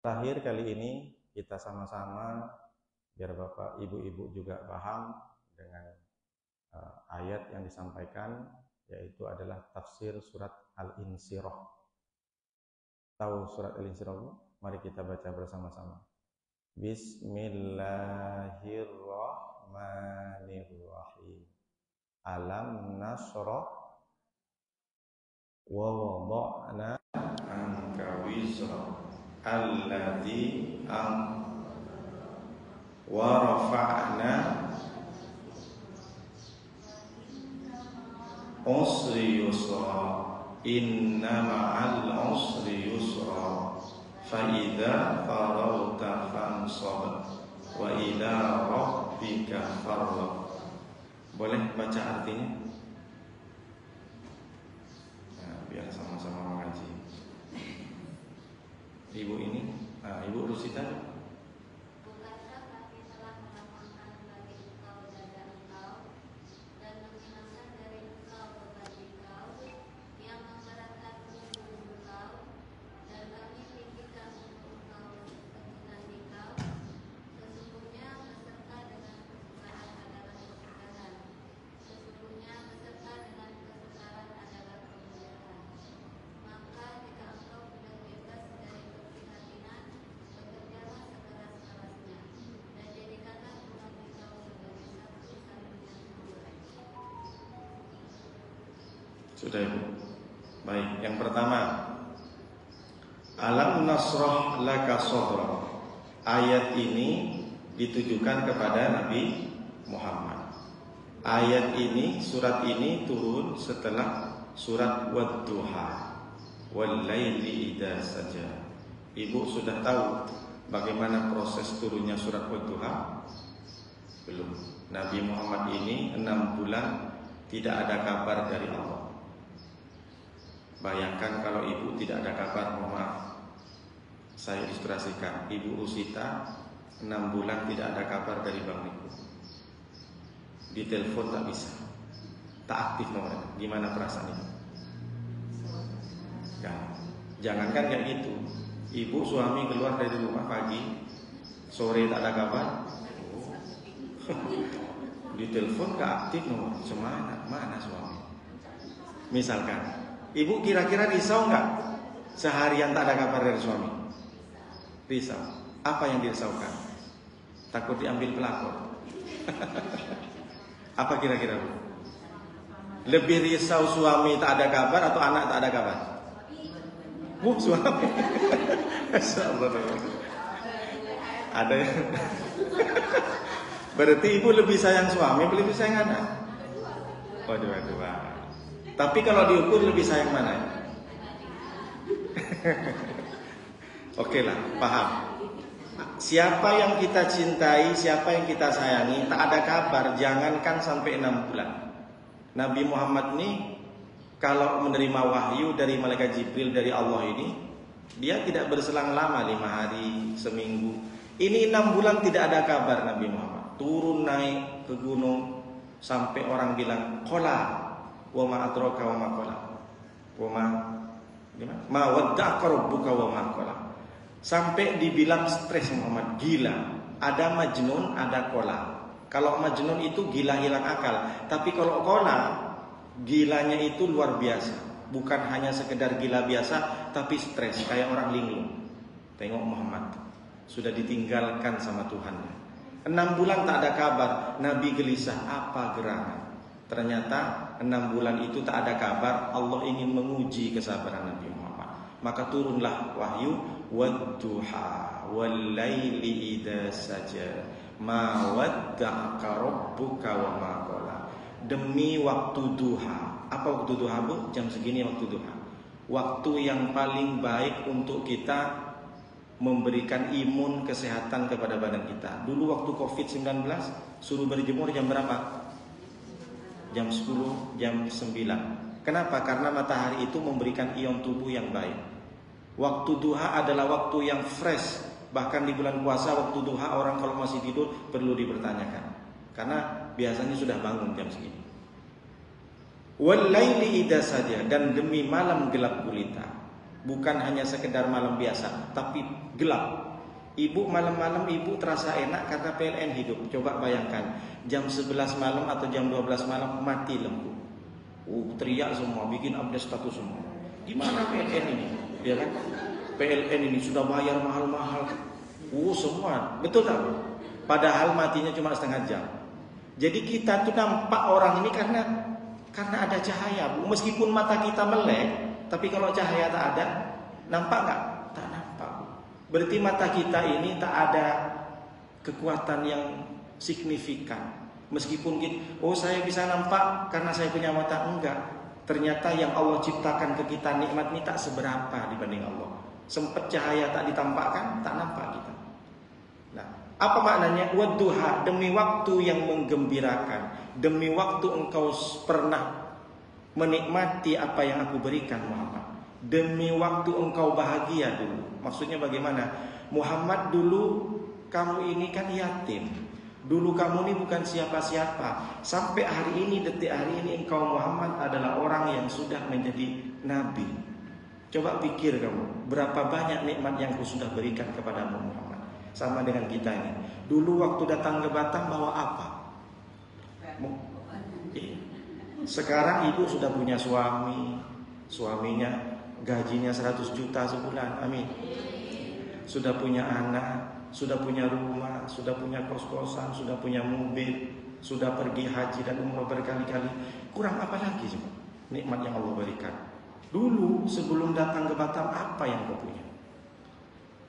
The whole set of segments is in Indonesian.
Terakhir kali ini kita sama-sama biar Bapak Ibu-ibu juga paham dengan ayat yang disampaikan, yaitu adalah tafsir surat Al-Insyirah. Tahu surat Al-Insyirah? Mari kita baca bersama-sama. Bismillahirrahmanirrahim. Alam nashrah wa wada'na anka wizra alladzi wa rafa'na usri yusra inna ma'al usri yusra fa idza faragta fansab wa ila rabbika farghab. Boleh baca artinya? Nah, biar sama-sama mengaji. Ibu ini, Ibu Rusita. Bukankah kami telah melapangkan bagi engkau dada engkau dan menghilangkan dari engkau beban engkau yang memberatkan tubuh engkau, dan kami tinggikan untuk engkau keturunan engkau. Sesungguhnya beserta dengan kesukaran adalah kesukaran. Sesungguhnya beserta dengan kesukaran adalah kemuliaan. Maka jika engkau sudah bebas dari keprihatinan, bekerjalah sekeras-kerasnya, dan jadikanlah umat engkau sebagai satu-satunya sumber. Sudah Ibu. Baik, yang pertama, Alam nasrah laka sadrak. Ayat ini ditujukan kepada Nabi Muhammad. Ayat ini, surat ini turun setelah surat Wadduha wal laili idza saja. Ibu sudah tahu bagaimana proses turunnya surat Wadduha? Belum. Nabi Muhammad ini 6 bulan tidak ada kabar dari Allah. Bayangkan kalau ibu tidak ada kabar, maaf, saya ilustrasikan. Ibu Rusita 6 bulan tidak ada kabar dari Bang Niko. Di telepon tak bisa, tak aktif nomornya. Gimana perasaan itu? Jangankan kayak gitu. Ibu suami keluar dari rumah pagi, sore tak ada kabar. Di telepon tak aktif nomor. Semana? Mana suami? Misalkan ibu kira-kira risau nggak seharian tak ada kabar dari suami? Risau. Apa yang dirisaukan? Takut diambil pelakor. Apa kira-kira? Lebih risau suami tak ada kabar atau anak tak ada kabar? Suami. Ada yang berarti ibu lebih sayang suami, lebih sayang anak? Waduh. Tapi kalau diukur lebih sayang mana? Oke lah, paham. Siapa yang kita cintai, siapa yang kita sayangi, tak ada kabar, jangankan sampai 6 bulan. Nabi Muhammad ini kalau menerima wahyu dari malaikat Jibril dari Allah ini, dia tidak berselang lama, 5 hari, seminggu. Ini 6 bulan tidak ada kabar Nabi Muhammad. Turun naik ke gunung sampai orang bilang, "Qala wa ma adraka wa ma qala." Wa ma wadda'aka rabbuka wa ma qala. Sampai dibilang stres Muhammad, gila. Ada majnun, ada kola. Kalau majnun itu gila hilang akal, tapi kalau kola, gilanya itu luar biasa. Bukan hanya sekedar gila biasa, tapi stres kayak orang linglung. Tengok Muhammad, sudah ditinggalkan sama Tuhannya. 6 bulan tak ada kabar, Nabi gelisah, apa gerangan? Ternyata 6 bulan itu tak ada kabar. Allah ingin menguji kesabaran Nabi Muhammad. Maka turunlah wahyu, Wadduha wal laili idza saja ma wadda'aka rabbuka wa ma qala. Demi waktu duha. Apa waktu duha, Bu? Jam segini waktu duha. Waktu yang paling baik untuk kita memberikan imun kesehatan kepada badan kita. Dulu waktu Covid-19 suruh berjemur jam berapa? Jam 10, jam 9. Kenapa? Karena matahari itu memberikan ion tubuh yang baik. Waktu duha adalah waktu yang fresh. Bahkan di bulan puasa waktu duha orang kalau masih tidur perlu dipertanyakan. Karena biasanya sudah bangun jam segini. Wal laili idza saja, dan demi malam gelap gulita. Bukan hanya sekedar malam biasa, tapi gelap. Ibu malam-malam ibu terasa enak karena PLN hidup. Coba bayangkan, jam 11 malam atau jam 12 malam mati lampu. Teriak semua, bikin update status semua. Gimana PLN ini? Ya kan? PLN ini sudah bayar mahal-mahal. Semua. Betul tak? Padahal matinya cuma setengah jam. Jadi kita tuh nampak orang ini karena ada cahaya, Bu. Meskipun mata kita melek, tapi kalau cahaya tak ada, nampak nggak? Tak nampak, Bu. Berarti mata kita ini tak ada kekuatan yang signifikan. Meskipun saya bisa nampak karena saya punya mata, enggak. Ternyata yang Allah ciptakan ke kita nikmat ini tak seberapa dibanding Allah. Sempat cahaya tak ditampakkan, tak nampak kita. Nah, apa maknanya? Wadduha, demi waktu yang menggembirakan, demi waktu engkau pernah menikmati apa yang aku berikan Muhammad. Demi waktu engkau bahagia dulu. Maksudnya bagaimana? Muhammad, dulu kamu ini kan yatim. Dulu kamu ini bukan siapa-siapa. Sampai hari ini, detik hari ini, engkau Muhammad adalah orang yang sudah menjadi nabi. Coba pikir kamu, berapa banyak nikmat yang aku sudah berikan kepadamu Muhammad. Sama dengan kita ini. Dulu waktu datang ke Batam bawa apa? Sekarang ibu sudah punya suami. Suaminya gajinya 100 juta sebulan. Amin. Sudah punya anak, sudah punya rumah, sudah punya kos-kosan, sudah punya mobil, sudah pergi haji dan umrah berkali-kali. Kurang apa lagi coba nikmat yang Allah berikan? Dulu sebelum datang ke Batam, apa yang kau punya?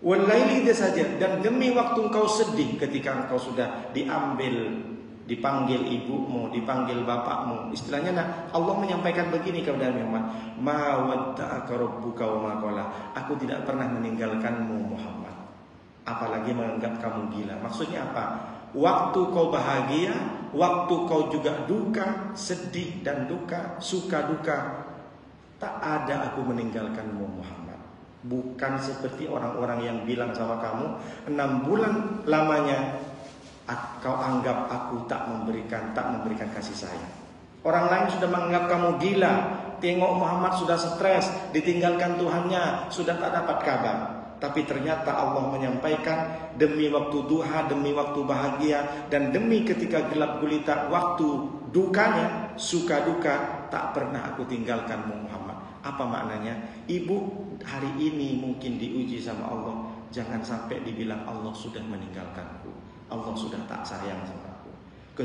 Walaili dia saja. Dan demi waktu engkau sedih ketika engkau sudah dipanggil ibumu, dipanggil bapakmu. Istilahnya Allah menyampaikan begini kepada Muhammad, ma wadda'aka rabbuka wa ma qala. Aku tidak pernah meninggalkanmu Muhammad, apalagi menganggap kamu gila. Maksudnya apa? Waktu kau bahagia, waktu kau juga duka, sedih dan duka, suka duka, tak ada aku meninggalkanmu Muhammad. Bukan seperti orang-orang yang bilang sama kamu 6 bulan lamanya kau anggap aku tak memberikan kasih sayang. Orang lain sudah menganggap kamu gila. Tengok Muhammad sudah stres, ditinggalkan Tuhannya, sudah tak dapat kabar. Tapi ternyata Allah menyampaikan demi waktu duha, demi waktu bahagia, dan demi ketika gelap gulita, waktu dukanya, suka duka, tak pernah aku tinggalkanmu Muhammad. Apa maknanya? Ibu hari ini mungkin diuji sama Allah. Jangan sampai dibilang Allah sudah meninggalkanku, Allah sudah tak sayang sama aku.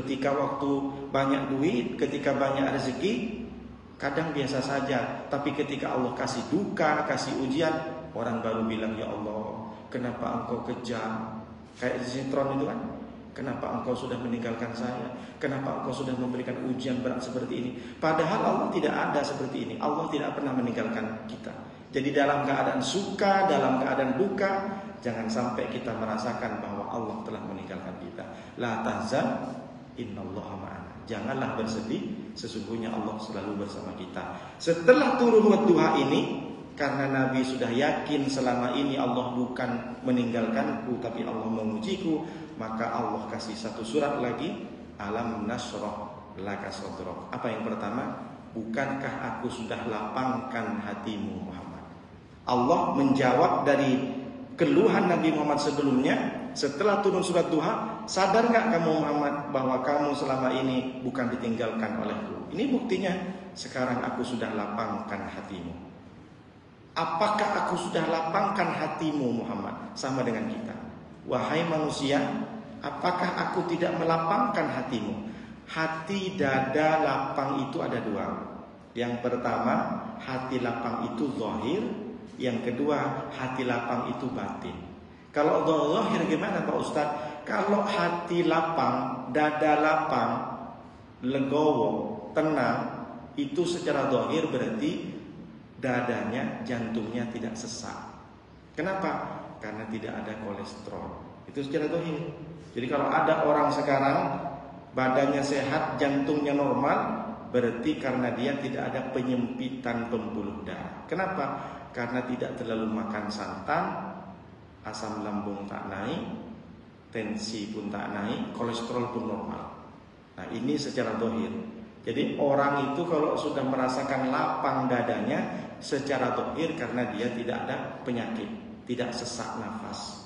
Ketika waktu banyak duit, ketika banyak rezeki, kadang biasa saja. Tapi ketika Allah kasih duka, kasih ujian, orang baru bilang, ya Allah, kenapa engkau kejam? Kayak sinetron itu kan. Kenapa engkau sudah meninggalkan saya? Kenapa engkau sudah memberikan ujian berat seperti ini? Padahal Allah tidak ada seperti ini. Allah tidak pernah meninggalkan kita. Jadi dalam keadaan suka, dalam keadaan duka, jangan sampai kita merasakan bahwa Allah telah meninggalkan kita. La tahzan, innallaha ma'ana. Janganlah bersedih, sesungguhnya Allah selalu bersama kita. Setelah turun wadduha ini, karena Nabi sudah yakin selama ini Allah bukan meninggalkanku, tapi Allah mengujiku, maka Allah kasih satu surat lagi, alam nasroh laka sodrok. Apa yang pertama? Bukankah aku sudah lapangkan hatimu Muhammad? Allah menjawab dari keluhan Nabi Muhammad sebelumnya. Setelah turun surat duha, sadar gak kamu Muhammad bahwa kamu selama ini bukan ditinggalkan olehku? Ini buktinya, sekarang aku sudah lapangkan hatimu. Apakah aku sudah lapangkan hatimu Muhammad? Sama dengan kita. Wahai manusia, apakah aku tidak melapangkan hatimu? Hati, dada, lapang itu ada 2. Yang pertama, hati lapang itu zahir. Yang kedua, hati lapang itu batin. Kalau zahir gimana Pak Ustaz? Kalau hati lapang, dada lapang, legowo, tenang, itu secara zahir berarti dadanya, jantungnya tidak sesak. Kenapa? Karena tidak ada kolesterol. Itu secara zahir. Jadi kalau ada orang sekarang badannya sehat, jantungnya normal, berarti karena dia tidak ada penyempitan pembuluh darah. Kenapa? Karena tidak terlalu makan santan, asam lambung tak naik, tensi pun tak naik, kolesterol pun normal. Nah ini secara zahir. Jadi orang itu kalau sudah merasakan lapang dadanya, secara zahir karena dia tidak ada penyakit, tidak sesak nafas.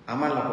Aman lah